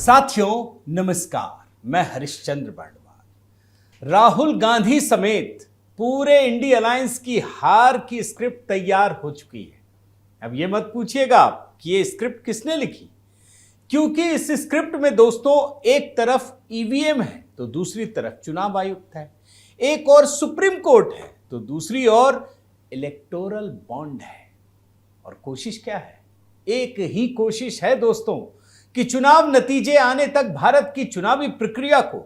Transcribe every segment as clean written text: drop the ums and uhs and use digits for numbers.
साथियों नमस्कार, मैं हरिश्चंद्र बर्णवाल। राहुल गांधी समेत पूरे इंडी अलायंस की हार की स्क्रिप्ट तैयार हो चुकी है। अब ये मत पूछिएगा आप कि ये स्क्रिप्ट किसने लिखी, क्योंकि इस स्क्रिप्ट में दोस्तों एक तरफ ईवीएम है तो दूसरी तरफ चुनाव आयुक्त है, एक और सुप्रीम कोर्ट है तो दूसरी ओर इलेक्टोरल बॉन्ड है। और कोशिश क्या है? एक ही कोशिश है दोस्तों कि चुनाव नतीजे आने तक भारत की चुनावी प्रक्रिया को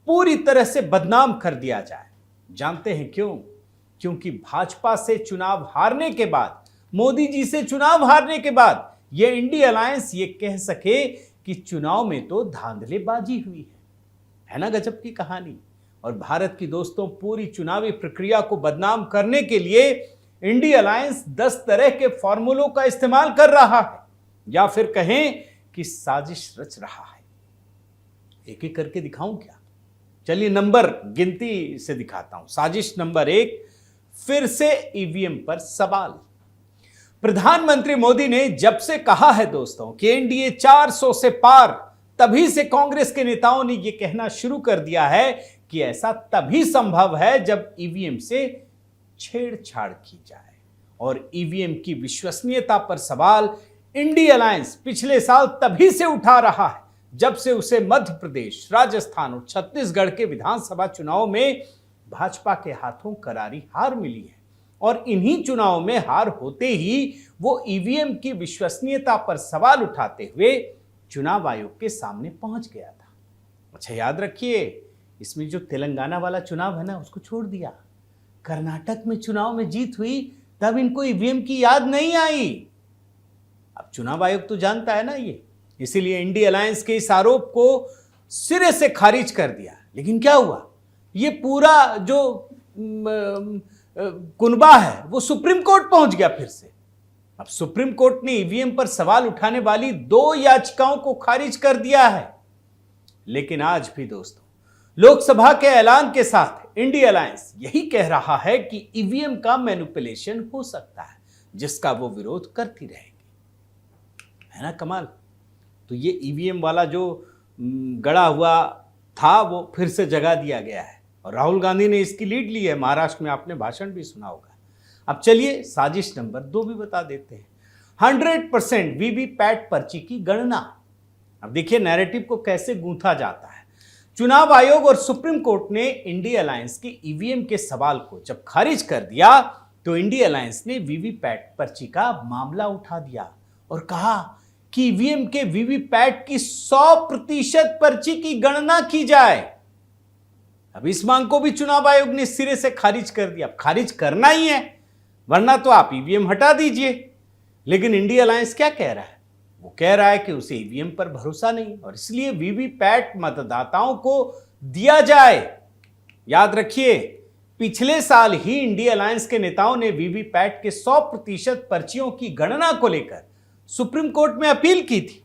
पूरी तरह से बदनाम कर दिया जाए। जानते हैं क्यों? क्योंकि भाजपा से चुनाव हारने के बाद, मोदी जी से चुनाव हारने के बाद यह इंडी अलायंस ये कह सके कि चुनाव में तो धांधलेबाजी हुई है ना? गजब की कहानी। और भारत की दोस्तों पूरी चुनावी प्रक्रिया को बदनाम करने के लिए इंडी अलायंस 10 तरह के फॉर्मूलों का इस्तेमाल कर रहा है, या फिर कहें कि साजिश रच रहा है। एक एक करके दिखाऊं क्या? चलिए नंबर गिनती से दिखाता हूं। साजिश नंबर 1, फिर से ईवीएम पर सवाल। प्रधानमंत्री मोदी ने जब से कहा है दोस्तों कि एनडीए 400 से पार, तभी से कांग्रेस के नेताओं ने यह कहना शुरू कर दिया है कि ऐसा तभी संभव है जब ईवीएम से छेड़छाड़ की जाए। और ईवीएम की विश्वसनीयता पर सवाल इंडी अलायंस पिछले साल तभी से उठा रहा है जब से उसे मध्य प्रदेश, राजस्थान और छत्तीसगढ़ के विधानसभा चुनाव में भाजपा के हाथों करारी हार मिली है। और इन्हीं चुनाव में हार होते ही वो ईवीएम की विश्वसनीयता पर सवाल उठाते हुए चुनाव आयोग के सामने पहुंच गया था। अच्छा याद रखिए, इसमें जो तेलंगाना वाला चुनाव है ना, उसको छोड़ दिया। कर्नाटक में चुनाव में जीत हुई तब इनको ईवीएम की याद नहीं आई। अब चुनाव आयोग तो जानता है ना ये, इसीलिए इंडी अलायंस के इस आरोप को सिरे से खारिज कर दिया। लेकिन क्या हुआ? ये पूरा जो कुनबा है वो सुप्रीम कोर्ट पहुंच गया फिर से। अब सुप्रीम कोर्ट ने ईवीएम पर सवाल उठाने वाली 2 याचिकाओं को खारिज कर दिया है। लेकिन आज भी दोस्तों लोकसभा के ऐलान के साथ इंडी अलायंस यही कह रहा है कि ईवीएम का मैनिपुलेशन हो सकता है, जिसका वो विरोध करती रहेगी। है ना कमाल? तो ये ईवीएम वाला जो गड़ा हुआ था वो फिर से जगा दिया गया है और राहुल गांधी ने इसकी लीड ली है। महाराष्ट्र में आपने भाषण भी सुना होगा। अब चलिए साजिश नंबर 2 भी बता देते हैं। 100% वीवीपैट पर्ची की गणना। अब देखिए नैरेटिव को कैसे गूंथा जाता है। चुनाव आयोग और सुप्रीम कोर्ट ने इंडी अलायंस की ईवीएम के सवाल को जब खारिज कर दिया तो इंडी अलायंस ने वीवीपैट पर्ची का मामला उठा दिया और कहा कि ईवीएम के वीवीपैट की 100% पर्ची की गणना की जाए। अब इस मांग को भी चुनाव आयोग ने सिरे से खारिज कर दिया। अब खारिज करना ही है, वरना तो आप ईवीएम हटा दीजिए। लेकिन इंडी अलायंस क्या कह रहा है? वो कह रहा है कि उसे ईवीएम पर भरोसा नहीं और इसलिए वीवीपैट मतदाताओं को दिया जाए। याद रखिए, पिछले साल ही इंडी अलायंस के नेताओं ने वीवीपैट के 100% पर्चियों की गणना को लेकर सुप्रीम कोर्ट में अपील की थी।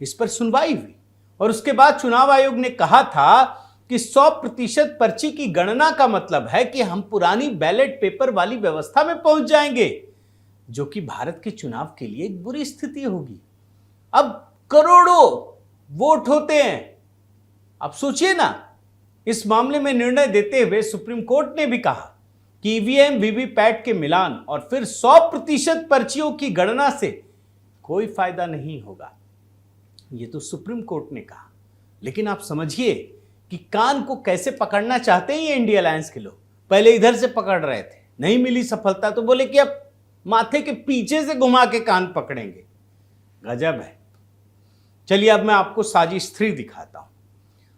इस पर सुनवाई हुई और उसके बाद चुनाव आयोग ने कहा था कि 100% पर्ची की गणना का मतलब है कि हम पुरानी बैलेट पेपर वाली व्यवस्था में पहुंच जाएंगे, जो कि भारत के चुनाव के लिए एक बुरी स्थिति होगी। अब करोड़ों वोट होते हैं। अब सोचिए ना, इस मामले में निर्णय देते हुए सुप्रीम कोर्ट ने भी कहा कि ईवीएम वीवीपैट के मिलान और फिर 100% पर्चियों की गणना से कोई फायदा नहीं होगा। यह तो सुप्रीम कोर्ट ने कहा। लेकिन आप समझिए कि कान को कैसे पकड़ना चाहते हैं ये इंडी अलायंस के लोग। पहले इधर से पकड़ रहे थे, नहीं मिली सफलता तो बोले कि अब माथे के पीछे से घुमा के कान पकड़ेंगे। गजब है। चलिए अब मैं आपको साजिश 3 दिखाता हूं।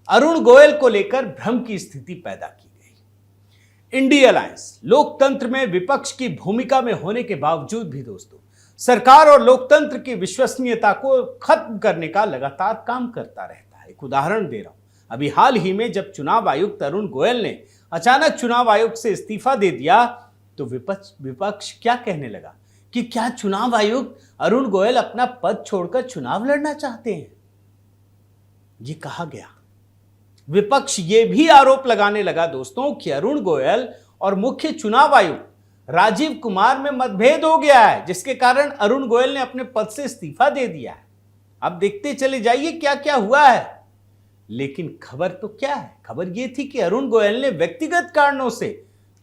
अरुण गोयल को लेकर भ्रम की स्थिति पैदा की गई। इंडी अलायंस लोकतंत्र में विपक्ष की भूमिका में होने के बावजूद भी दोस्तों सरकार और लोकतंत्र की विश्वसनीयता को खत्म करने का लगातार काम करता रहता है। एक उदाहरण दे रहा हूं। अभी हाल ही में जब चुनाव आयुक्त अरुण गोयल ने अचानक चुनाव आयोग से इस्तीफा दे दिया तो विपक्ष क्या कहने लगा कि क्या चुनाव आयुक्त अरुण गोयल अपना पद छोड़कर चुनाव लड़ना चाहते हैं? ये कहा गया। विपक्ष ये भी आरोप लगाने लगा दोस्तों कि अरुण गोयल और मुख्य चुनाव आयुक्त राजीव कुमार में मतभेद हो गया है, जिसके कारण अरुण गोयल ने अपने पद से इस्तीफा दे दिया है। आप देखते चले जाइए क्या क्या हुआ है। लेकिन खबर तो क्या है, खबर यह थी कि अरुण गोयल ने व्यक्तिगत कारणों से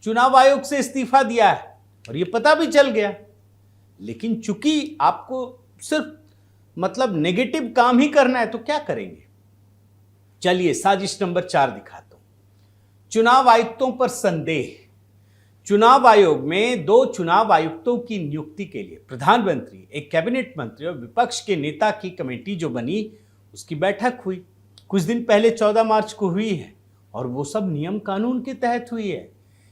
चुनाव आयोग से इस्तीफा दिया है और यह पता भी चल गया। लेकिन चूंकि आपको सिर्फ नेगेटिव काम ही करना है तो क्या करेंगे। चलिए साजिश नंबर 4 दिखाता हूं। चुनाव आयुक्तों पर संदेह। चुनाव आयोग में 2 चुनाव आयुक्तों की नियुक्ति के लिए प्रधानमंत्री, एक कैबिनेट मंत्री और विपक्ष के नेता की कमेटी जो बनी, उसकी बैठक हुई कुछ दिन पहले 14 मार्च को हुई है और वो सब नियम कानून के तहत हुई है।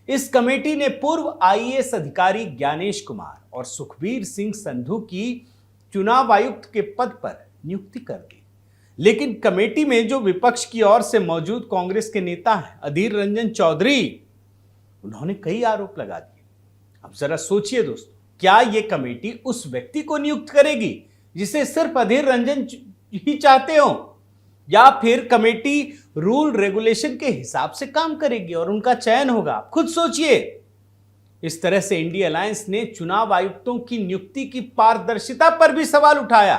इस कमेटी ने पूर्व आईएएस अधिकारी ज्ञानेश कुमार और सुखबीर सिंह संधू की चुनाव आयुक्त के पद पर नियुक्ति कर दी। लेकिन कमेटी में जो विपक्ष की ओर से मौजूद कांग्रेस के नेता हैं अधीर रंजन चौधरी, उन्होंने कई आरोप लगा दिए। अब जरा सोचिए दोस्तों, क्या यह कमेटी उस व्यक्ति को नियुक्त करेगी जिसे सिर्फ अधीर रंजन ही चाहते हो, या फिर कमेटी रूल रेगुलेशन के हिसाब से काम करेगी और उनका चयन होगा? आप खुद सोचिए। इस तरह से इंडिया अलायंस ने चुनाव आयुक्तों की नियुक्ति की पारदर्शिता पर भी सवाल उठाया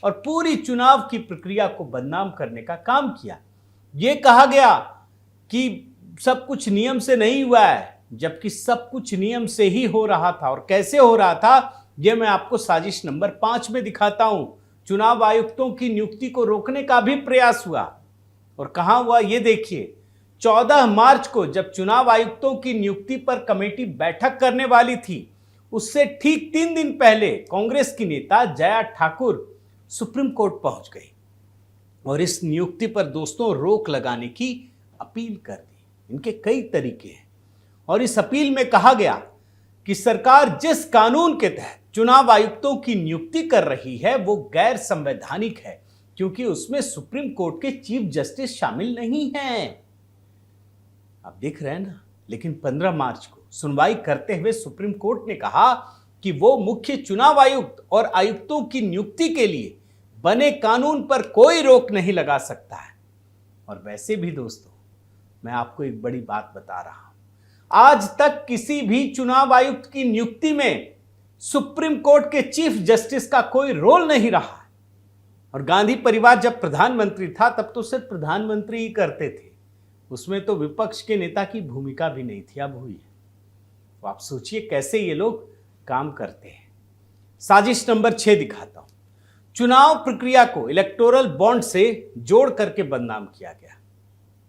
और पूरी चुनाव की प्रक्रिया को बदनाम करने का काम किया। यह कहा गया कि सब कुछ नियम से नहीं हुआ है, जबकि सब कुछ नियम से ही हो रहा था। और कैसे हो रहा था यह मैं आपको साजिश नंबर 5 में दिखाता हूं। चुनाव आयुक्तों की नियुक्ति को रोकने का भी प्रयास हुआ और कहां हुआ यह देखिए। 14 मार्च को जब चुनाव आयुक्तों की नियुक्ति पर कमेटी बैठक करने वाली थी, उससे ठीक 3 दिन पहले कांग्रेस की नेता जया ठाकुर सुप्रीम कोर्ट पहुंच गई और इस नियुक्ति पर दोस्तों रोक लगाने की अपील कर दी। इनके कई तरीके हैं और इस अपील में कहा गया कि सरकार जिस कानून के तहत चुनाव आयुक्तों की नियुक्ति कर रही है वो गैर संवैधानिक है, क्योंकि उसमें सुप्रीम कोर्ट के चीफ जस्टिस शामिल नहीं हैं। आप देख रहे हैं ना। लेकिन 15 मार्च को सुनवाई करते हुए सुप्रीम कोर्ट ने कहा कि वो मुख्य चुनाव आयुक्त और आयुक्तों की नियुक्ति के लिए बने कानून पर कोई रोक नहीं लगा सकता है। और वैसे भी दोस्तों, मैं आपको एक बड़ी बात बता रहा हूं, आज तक किसी भी चुनाव आयुक्त की नियुक्ति में सुप्रीम कोर्ट के चीफ जस्टिस का कोई रोल नहीं रहा है। और गांधी परिवार जब प्रधानमंत्री था तब तो सिर्फ प्रधानमंत्री ही करते थे, उसमें तो विपक्ष के नेता की भूमिका भी नहीं थी, अब हुई है। तो आप सोचिए कैसे ये लोग काम करते हैं। साजिश नंबर 6 दिखाता हूं। चुनाव प्रक्रिया को इलेक्टोरल बॉन्ड से जोड़ करके बदनाम किया गया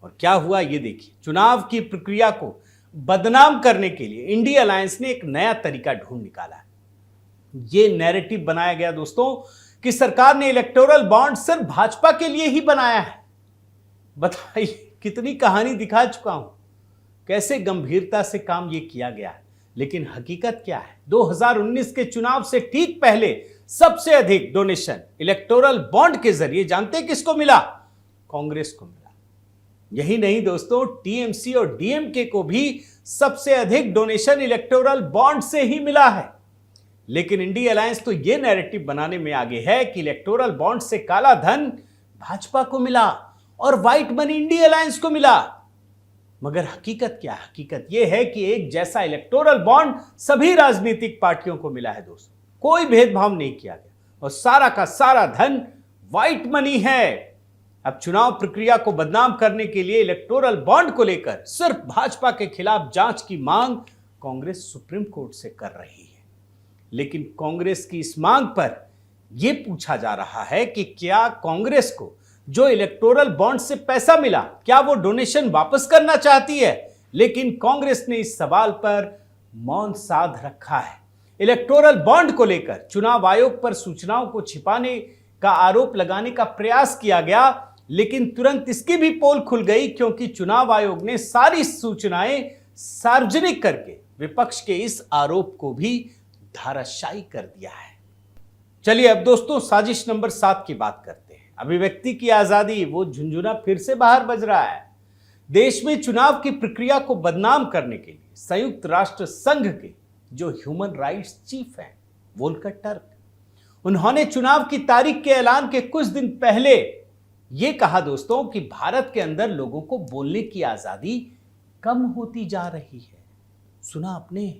और क्या हुआ ये देखिए। चुनाव की प्रक्रिया को बदनाम करने के लिए इंडिया अलायंस ने एक नया तरीका ढूंढ निकाला। ये नैरेटिव बनाया गया दोस्तों कि सरकार ने इलेक्टोरल बॉन्ड सिर्फ भाजपा के लिए ही बनाया है। बताइए कितनी कहानी दिखा चुका हूं, कैसे गंभीरता से काम ये किया गया है। लेकिन हकीकत क्या है, 2019 के चुनाव से ठीक पहले सबसे अधिक डोनेशन इलेक्टोरल बॉन्ड के जरिए जानते किसको मिला? कांग्रेस को मिला। यही नहीं दोस्तों, टीएमसी और डीएमके को भी सबसे अधिक डोनेशन इलेक्टोरल बॉन्ड से ही मिला है। लेकिन इंडिया अलायंस तो यह नैरेटिव बनाने में आगे है कि इलेक्टोरल बॉन्ड से काला धन भाजपा को मिला और व्हाइट मनी इंडिया अलायंस को मिला। मगर हकीकत क्या? हकीकत यह है कि एक जैसा इलेक्टोरल बॉन्ड सभी राजनीतिक पार्टियों को मिला है दोस्तों, कोई भेदभाव नहीं किया गया और सारा का सारा धन व्हाइट मनी है। अब चुनाव प्रक्रिया को बदनाम करने के लिए इलेक्टोरल बॉन्ड को लेकर सिर्फ भाजपा के खिलाफ जांच की मांग कांग्रेस सुप्रीम कोर्ट से कर रही है। लेकिन कांग्रेस की इस मांग पर यह पूछा जा रहा है कि क्या कांग्रेस को जो इलेक्टोरल बॉन्ड से पैसा मिला, क्या वो डोनेशन वापस करना चाहती है? लेकिन कांग्रेस ने इस सवाल पर मौन साध रखा है। इलेक्टोरल बॉन्ड को लेकर चुनाव आयोग पर सूचनाओं को छिपाने का आरोप लगाने का प्रयास किया गया, लेकिन तुरंत इसकी भी पोल खुल गई, क्योंकि चुनाव आयोग ने सारी सूचनाएं सार्वजनिक करके विपक्ष के इस आरोप को भी धाराशायी कर दिया है। चलिए अब दोस्तों साजिश नंबर 7 की बात करते हैं। अभिव्यक्ति की आजादी, वो झुंझुना फिर से बाहर बज रहा है। देश में चुनाव की प्रक्रिया को बदनाम करने के लिए संयुक्त राष्ट्र संघ के जो ह्यूमन राइट्स चीफ हैं वोल्कर टर्क, उन्होंने चुनाव की तारीख के ऐलान के कुछ दिन पहले यह कहा दोस्तों कि भारत के अंदर लोगों को बोलने की आजादी कम होती जा रही है। सुना आपने,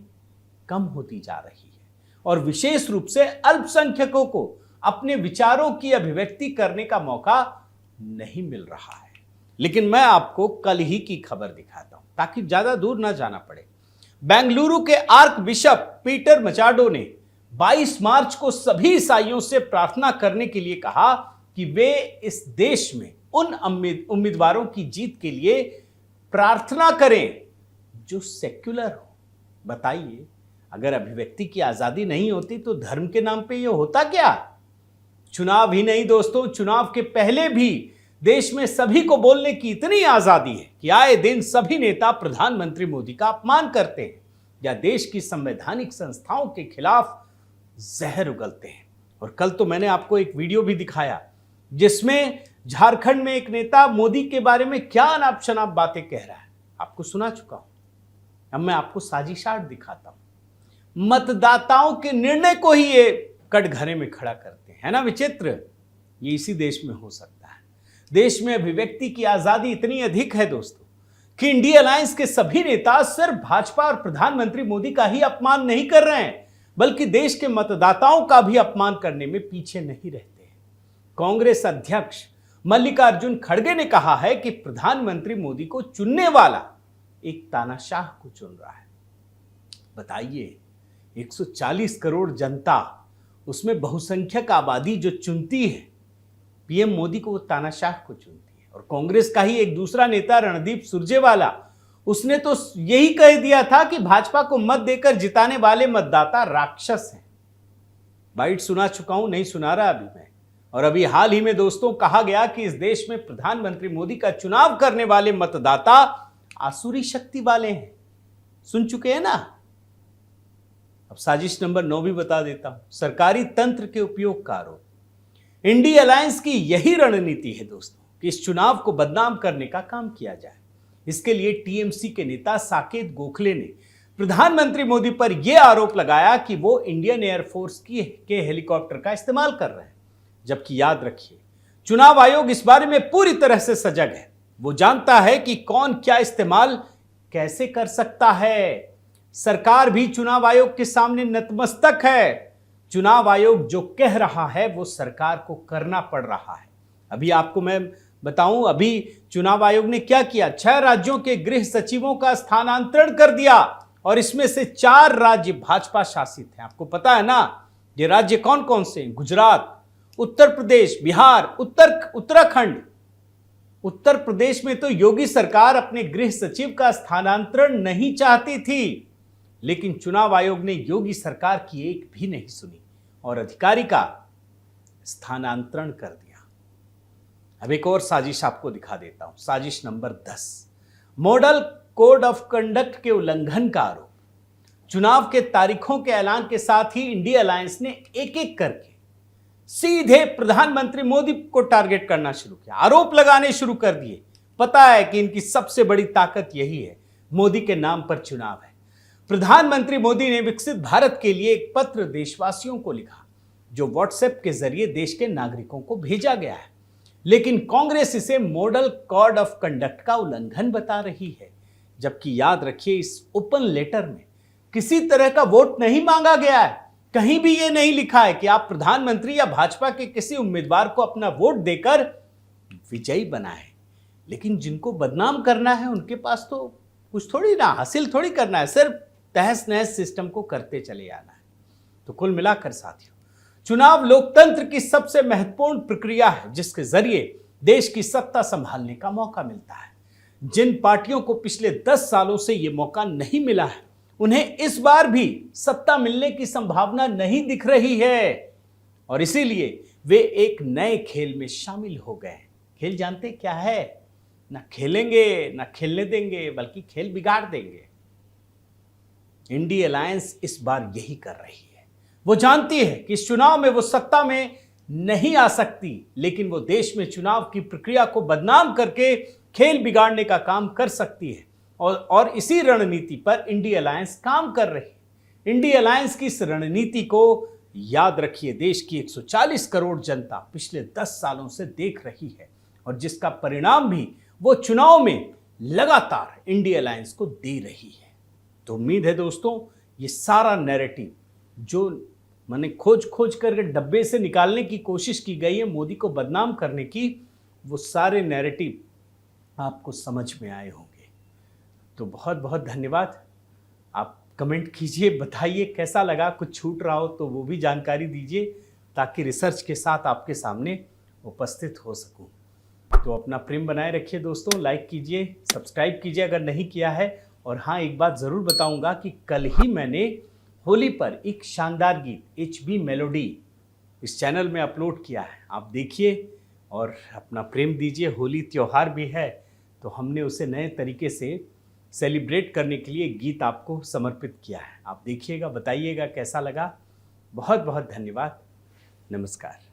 कम होती जा रही है। और विशेष रूप से अल्पसंख्यकों को अपने विचारों की अभिव्यक्ति करने का मौका नहीं मिल रहा है। लेकिन मैं आपको कल ही की खबर दिखाता हूं ताकि ज्यादा दूर ना जाना पड़े। बेंगलुरु के आर्क बिशप पीटर मचाडो ने 22 मार्च को सभी ईसाइयों से प्रार्थना करने के लिए कहा कि वे इस देश में उन उम्मीदवारों की जीत के लिए प्रार्थना करें जो सेक्युलर हो। बताइए, अगर अभिव्यक्ति की आजादी नहीं होती तो धर्म के नाम पे ये होता क्या? चुनाव ही नहीं दोस्तों, चुनाव के पहले भी देश में सभी को बोलने की इतनी आजादी है कि आए दिन सभी नेता प्रधानमंत्री मोदी का अपमान करते हैं या देश की संवैधानिक संस्थाओं के खिलाफ जहर उगलते हैं। और कल तो मैंने आपको एक वीडियो भी दिखाया जिसमें झारखंड में एक नेता मोदी के बारे में क्या अनाप शनाप बातें कह रहा है, आपको सुना चुका हूं। अब मैं आपको साजिशात दिखाता हूं। मतदाताओं के निर्णय को ही ये कटघरे में खड़ा करते हैं, है ना विचित्र? ये इसी देश में हो सकता है। देश में अभिव्यक्ति की आजादी इतनी अधिक है दोस्तों कि इंडिया अलायंस के सभी नेता सिर्फ भाजपा और प्रधानमंत्री मोदी का ही अपमान नहीं कर रहे हैं, बल्कि देश के मतदाताओं का भी अपमान करने में पीछे नहीं रहते हैं। कांग्रेस अध्यक्ष मल्लिकार्जुन खड़गे ने कहा है कि प्रधानमंत्री मोदी को चुनने वाला एक तानाशाह को चुन रहा है। बताइए, 140 करोड़ जनता, उसमें बहुसंख्यक आबादी जो चुनती है पीएम मोदी को, वो तानाशाह को चुनती है। और कांग्रेस का ही एक दूसरा नेता रणदीप सुरजेवाला, उसने तो यही कह दिया था कि भाजपा को मत देकर जिताने वाले मतदाता राक्षस हैं। बाइट सुना चुका हूं, नहीं सुना रहा अभी मैं। और अभी हाल ही में दोस्तों कहा गया कि इस देश में प्रधानमंत्री मोदी का चुनाव करने वाले मतदाता आसुरी शक्ति वाले हैं। सुन चुके हैं ना? अब साजिश नंबर 9 भी बता देता हूं। सरकारी तंत्र के उपयोग का आरोप। इंडिया अलायंस की यही रणनीति है दोस्तों कि इस चुनाव को बदनाम करने का काम किया जाए। इसके लिए टीएमसी के नेता साकेत गोखले ने प्रधानमंत्री मोदी पर यह आरोप लगाया कि वो इंडियन एयरफोर्स के हेलीकॉप्टर का इस्तेमाल कर रहे हैं। जबकि याद रखिए, चुनाव आयोग इस बारे में पूरी तरह से सजग है। वो जानता है कि कौन क्या इस्तेमाल कैसे कर सकता है। सरकार भी चुनाव आयोग के सामने नतमस्तक है। चुनाव आयोग जो कह रहा है वो सरकार को करना पड़ रहा है। अभी आपको मैं बताऊं, अभी चुनाव आयोग ने क्या किया? 6 राज्यों के गृह सचिवों का स्थानांतरण कर दिया और इसमें से 4 राज्य भाजपा शासित हैं। आपको पता है ना ये राज्य कौन कौन से हैं? गुजरात, उत्तर प्रदेश, बिहार, उत्तराखंड। उत्तर प्रदेश में तो योगी सरकार अपने गृह सचिव का स्थानांतरण नहीं चाहती थी, लेकिन चुनाव आयोग ने योगी सरकार की एक भी नहीं सुनी और अधिकारी का स्थानांतरण कर दिया। अब एक और साजिश आपको दिखा देता हूं। साजिश number 10, model code of conduct के उल्लंघन का आरोप। चुनाव के तारीखों के ऐलान के साथ ही इंडिया अलायंस ने एक एक करके सीधे प्रधानमंत्री मोदी को टारगेट करना शुरू किया, आरोप लगाने शुरू कर दिए। पता है कि इनकी सबसे बड़ी ताकत यही है, मोदी के नाम पर चुनाव है। प्रधानमंत्री मोदी ने विकसित भारत के लिए एक पत्र देशवासियों को लिखा जो व्हाट्सएप के जरिए देश के नागरिकों को भेजा गया है, लेकिन कांग्रेस इसे मॉडल कोड ऑफ कंडक्ट का उल्लंघन बता रही है। जबकि याद रखिए, इस ओपन लेटर में किसी तरह का वोट नहीं मांगा गया है। कहीं भी यह नहीं लिखा है कि आप प्रधानमंत्री या भाजपा के किसी उम्मीदवार को अपना वोट देकर विजयी बनाएं। लेकिन जिनको बदनाम करना है उनके पास तो कुछ थोड़ी ना, हासिल थोड़ी करना है, सिर्फ तहस नहस सिस्टम को करते चले आना है। तो कुल मिलाकर साथियों, चुनाव लोकतंत्र की सबसे महत्वपूर्ण प्रक्रिया है जिसके जरिए देश की सत्ता संभालने का मौका मिलता है। जिन पार्टियों को पिछले 10 सालों से यह मौका नहीं मिला है, उन्हें इस बार भी सत्ता मिलने की संभावना नहीं दिख रही है और इसीलिए वे एक नए खेल में शामिल हो गए। खेल जानते क्या है? ना खेलेंगे ना खेलने देंगे, बल्कि खेल बिगाड़ देंगे। इंडिया अलायंस इस बार यही कर रही है। वो जानती है कि इस चुनाव में वो सत्ता में नहीं आ सकती, लेकिन वो देश में चुनाव की प्रक्रिया को बदनाम करके खेल बिगाड़ने का काम कर सकती है और इसी रणनीति पर इंडिया अलायंस काम कर रही है। इंडिया अलायंस की इस रणनीति को याद रखिए, देश की 140 करोड़ जनता पिछले 10 सालों से देख रही है और जिसका परिणाम भी वो चुनाव में लगातार इंडिया अलायंस को दे रही है। तो उम्मीद है दोस्तों, ये सारा नैरेटिव जो मैंने खोज खोज करके डब्बे से निकालने की कोशिश की गई है मोदी को बदनाम करने की, वो सारे नैरेटिव आपको समझ में आए होंगे। तो बहुत बहुत धन्यवाद। आप कमेंट कीजिए, बताइए कैसा लगा, कुछ छूट रहा हो तो वो भी जानकारी दीजिए ताकि रिसर्च के साथ आपके सामने उपस्थित हो सकूं। तो अपना प्रेम बनाए रखिए दोस्तों, लाइक कीजिए, सब्सक्राइब कीजिए अगर नहीं किया है। और हाँ, एक बात ज़रूर बताऊंगा कि कल ही मैंने होली पर एक शानदार गीत HB मेलोडी इस चैनल में अपलोड किया है, आप देखिए और अपना प्रेम दीजिए। होली त्यौहार भी है तो हमने उसे नए तरीके से सेलिब्रेट करने के लिए गीत आपको समर्पित किया है। आप देखिएगा, बताइएगा कैसा लगा। बहुत बहुत धन्यवाद। नमस्कार।